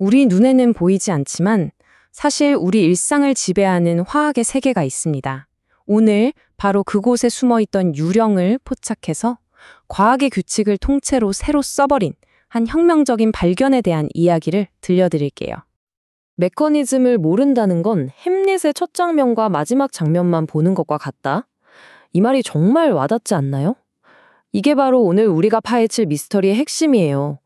우리 눈에는 보이지 않지만 사실 우리 일상을 지배하는 화학의 세계가 있습니다. 오늘 바로 그곳에 숨어있던 유령을 포착해서 과학의 규칙을 통째로 새로 써버린 한 혁명적인 발견에 대한 이야기를 들려드릴게요. 메커니즘을 모른다는 건 햄릿의 첫 장면과 마지막 장면만 보는 것과 같다. 이 말이 정말 와닿지 않나요? 이게 바로 오늘 우리가 파헤칠 미스터리의 핵심이에요.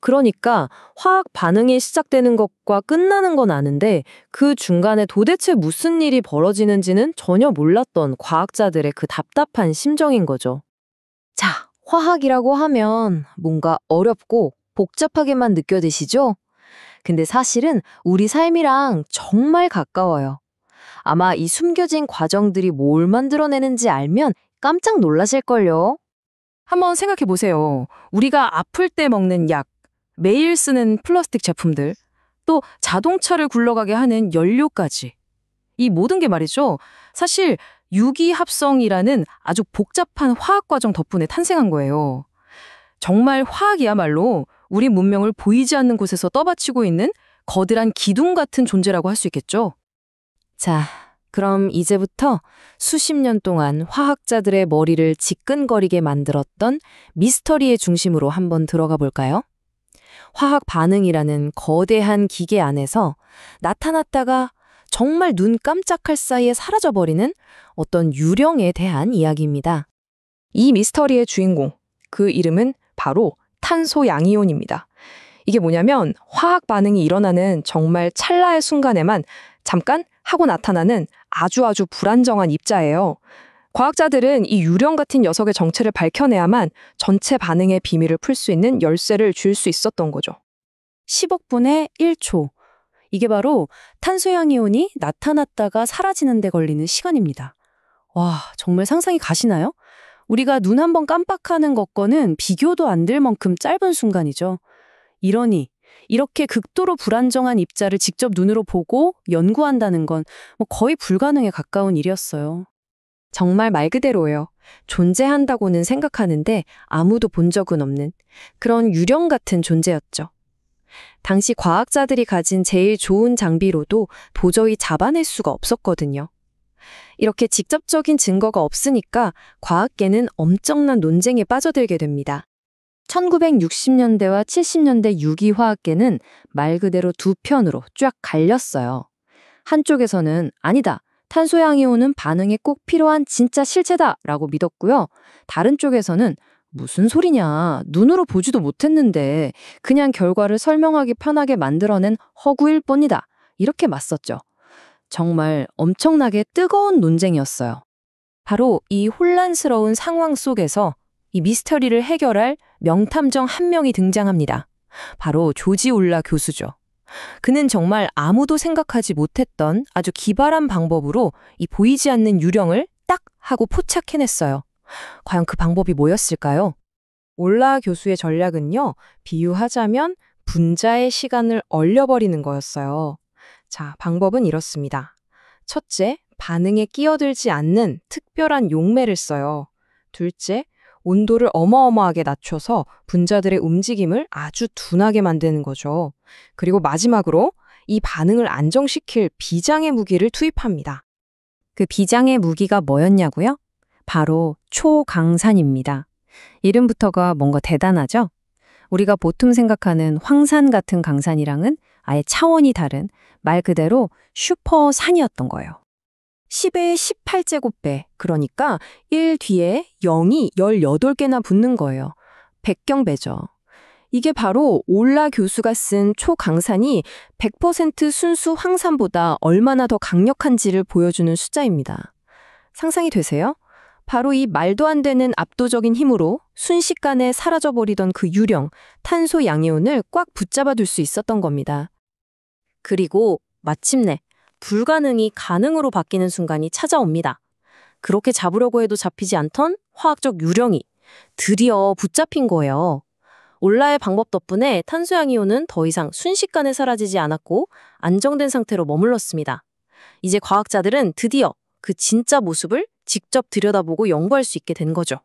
그러니까 화학 반응이 시작되는 것과 끝나는 건 아는데 그 중간에 도대체 무슨 일이 벌어지는지는 전혀 몰랐던 과학자들의 그 답답한 심정인 거죠. 자, 화학이라고 하면 뭔가 어렵고 복잡하게만 느껴지시죠? 근데 사실은 우리 삶이랑 정말 가까워요. 아마 이 숨겨진 과정들이 뭘 만들어내는지 알면 깜짝 놀라실걸요. 한번 생각해 보세요. 우리가 아플 때 먹는 약, 매일 쓰는 플라스틱 제품들, 또 자동차를 굴러가게 하는 연료까지. 이 모든 게 말이죠. 사실 유기합성이라는 아주 복잡한 화학 과정 덕분에 탄생한 거예요. 정말 화학이야말로 우리 문명을 보이지 않는 곳에서 떠받치고 있는 거대한 기둥 같은 존재라고 할 수 있겠죠. 자, 그럼 이제부터 수십 년 동안 화학자들의 머리를 지끈거리게 만들었던 미스터리의 중심으로 한번 들어가 볼까요? 화학 반응이라는 거대한 기계 안에서 나타났다가 정말 눈 깜짝할 사이에 사라져버리는 어떤 유령에 대한 이야기입니다. 이 미스터리의 주인공, 그 이름은 바로 탄소 양이온입니다. 이게 뭐냐면 화학 반응이 일어나는 정말 찰나의 순간에만 잠깐 하고 나타나는 아주 불안정한 입자예요. 과학자들은 이 유령 같은 녀석의 정체를 밝혀내야만 전체 반응의 비밀을 풀 수 있는 열쇠를 줄 수 있었던 거죠. 10억 분의 1초. 이게 바로 탄소양이온이 나타났다가 사라지는 데 걸리는 시간입니다. 와, 정말 상상이 가시나요? 우리가 눈 한번 깜빡하는 것과는 비교도 안 될 만큼 짧은 순간이죠. 이러니 이렇게 극도로 불안정한 입자를 직접 눈으로 보고 연구한다는 건 거의 불가능에 가까운 일이었어요. 정말 말 그대로예요. 존재한다고는 생각하는데 아무도 본 적은 없는 그런 유령 같은 존재였죠. 당시 과학자들이 가진 제일 좋은 장비로도 도저히 잡아낼 수가 없었거든요. 이렇게 직접적인 증거가 없으니까 과학계는 엄청난 논쟁에 빠져들게 됩니다. 1960년대와 70년대 유기화학계는 말 그대로 두 편으로 쫙 갈렸어요. 한쪽에서는 아니다, 탄소양이온은 반응에 꼭 필요한 진짜 실체다 라고 믿었고요. 다른 쪽에서는 무슨 소리냐, 눈으로 보지도 못했는데 그냥 결과를 설명하기 편하게 만들어낸 허구일 뿐이다, 이렇게 맞섰죠. 정말 엄청나게 뜨거운 논쟁이었어요. 바로 이 혼란스러운 상황 속에서 이 미스터리를 해결할 명탐정 한 명이 등장합니다. 바로 조지 올라 교수죠. 그는 정말 아무도 생각하지 못했던 아주 기발한 방법으로 이 보이지 않는 유령을 딱 하고 포착해냈어요. 과연 그 방법이 뭐였을까요? 올라 교수의 전략은요, 비유하자면 분자의 시간을 얼려버리는 거였어요. 자, 방법은 이렇습니다. 첫째, 반응에 끼어들지 않는 특별한 용매를 써요. 둘째, 온도를 어마어마하게 낮춰서 분자들의 움직임을 아주 둔하게 만드는 거죠. 그리고 마지막으로 이 반응을 안정시킬 비장의 무기를 투입합니다. 그 비장의 무기가 뭐였냐고요? 바로 초강산입니다. 이름부터가 뭔가 대단하죠? 우리가 보통 생각하는 황산 같은 강산이랑은 아예 차원이 다른 말 그대로 슈퍼산이었던 거예요. 10의 18제곱배, 그러니까 1 뒤에 0이 18개나 붙는 거예요. 백경배죠. 이게 바로 올라 교수가 쓴 초강산이 100% 순수 황산보다 얼마나 더 강력한지를 보여주는 숫자입니다. 상상이 되세요? 바로 이 말도 안 되는 압도적인 힘으로 순식간에 사라져버리던 그 유령, 탄소 양이온을 꽉 붙잡아둘 수 있었던 겁니다. 그리고 마침내 불가능이 가능으로 바뀌는 순간이 찾아옵니다. 그렇게 잡으려고 해도 잡히지 않던 화학적 유령이 드디어 붙잡힌 거예요. 올라의 방법 덕분에 탄소양이온은 더 이상 순식간에 사라지지 않았고 안정된 상태로 머물렀습니다. 이제 과학자들은 드디어 그 진짜 모습을 직접 들여다보고 연구할 수 있게 된 거죠.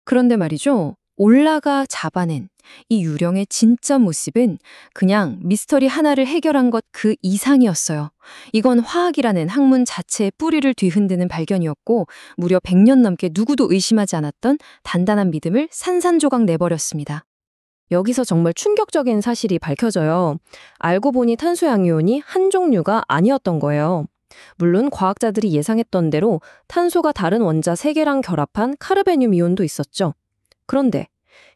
그런데 말이죠. 올라가 잡아낸 이 유령의 진짜 모습은 그냥 미스터리 하나를 해결한 것 그 이상이었어요. 이건 화학이라는 학문 자체의 뿌리를 뒤흔드는 발견이었고 무려 100년 넘게 누구도 의심하지 않았던 단단한 믿음을 산산조각 내버렸습니다. 여기서 정말 충격적인 사실이 밝혀져요. 알고 보니 탄소양이온이 한 종류가 아니었던 거예요. 물론 과학자들이 예상했던 대로 탄소가 다른 원자 3개랑 결합한 카르베늄 이온도 있었죠. 그런데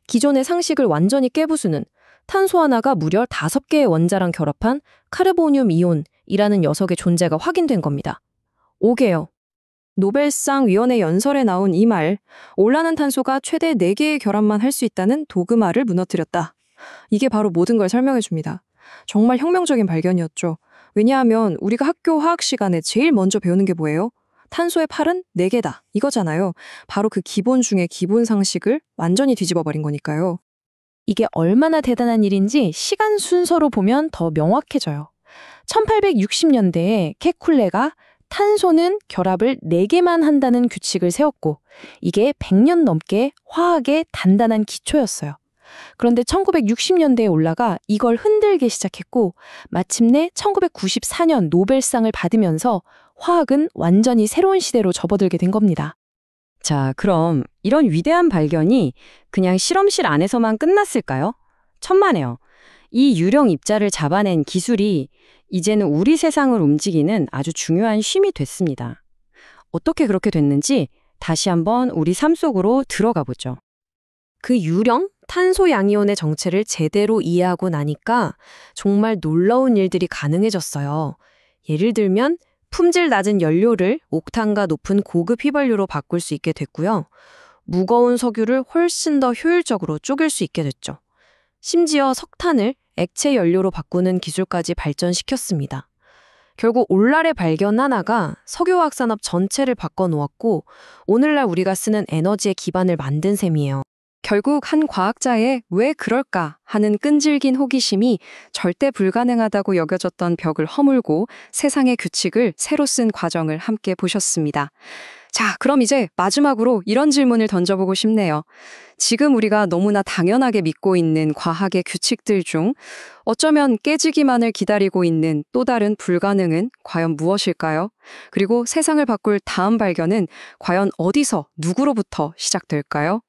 기존의 상식을 완전히 깨부수는 탄소 하나가 무려 5개의 원자랑 결합한 카르보늄 이온이라는 녀석의 존재가 확인된 겁니다. 5개요. 노벨상 위원회 연설에 나온 이 말, 올라는 탄소가 최대 4개의 결합만 할 수 있다는 도그마를 무너뜨렸다. 이게 바로 모든 걸 설명해 줍니다. 정말 혁명적인 발견이었죠. 왜냐하면 우리가 학교 화학 시간에 제일 먼저 배우는 게 뭐예요? 탄소의 팔은 4개다. 이거잖아요. 바로 그 기본 중에 기본 상식을 완전히 뒤집어 버린 거니까요. 이게 얼마나 대단한 일인지 시간 순서로 보면 더 명확해져요. 1860년대에 케쿨레가 탄소는 결합을 4개만 한다는 규칙을 세웠고 이게 100년 넘게 화학의 단단한 기초였어요. 그런데 1960년대에 올라가 이걸 흔들기 시작했고 마침내 1994년 노벨상을 받으면서 화학은 완전히 새로운 시대로 접어들게 된 겁니다. 자, 그럼 이런 위대한 발견이 그냥 실험실 안에서만 끝났을까요? 천만에요. 이 유령 입자를 잡아낸 기술이 이제는 우리 세상을 움직이는 아주 중요한 쉼이 됐습니다. 어떻게 그렇게 됐는지 다시 한번 우리 삶 속으로 들어가 보죠. 그 유령, 탄소 양이온의 정체를 제대로 이해하고 나니까 정말 놀라운 일들이 가능해졌어요. 예를 들면 품질 낮은 연료를 옥탄과 높은 고급 휘발유로 바꿀 수 있게 됐고요. 무거운 석유를 훨씬 더 효율적으로 쪼갤 수 있게 됐죠. 심지어 석탄을 액체 연료로 바꾸는 기술까지 발전시켰습니다. 결국 올랄의 발견 하나가 석유화학 산업 전체를 바꿔놓았고 오늘날 우리가 쓰는 에너지의 기반을 만든 셈이에요. 결국 한 과학자의 왜 그럴까 하는 끈질긴 호기심이 절대 불가능하다고 여겨졌던 벽을 허물고 세상의 규칙을 새로 쓴 과정을 함께 보셨습니다. 자, 그럼 이제 마지막으로 이런 질문을 던져보고 싶네요. 지금 우리가 너무나 당연하게 믿고 있는 과학의 규칙들 중 어쩌면 깨지기만을 기다리고 있는 또 다른 불가능은 과연 무엇일까요? 그리고 세상을 바꿀 다음 발견은 과연 어디서, 누구로부터 시작될까요?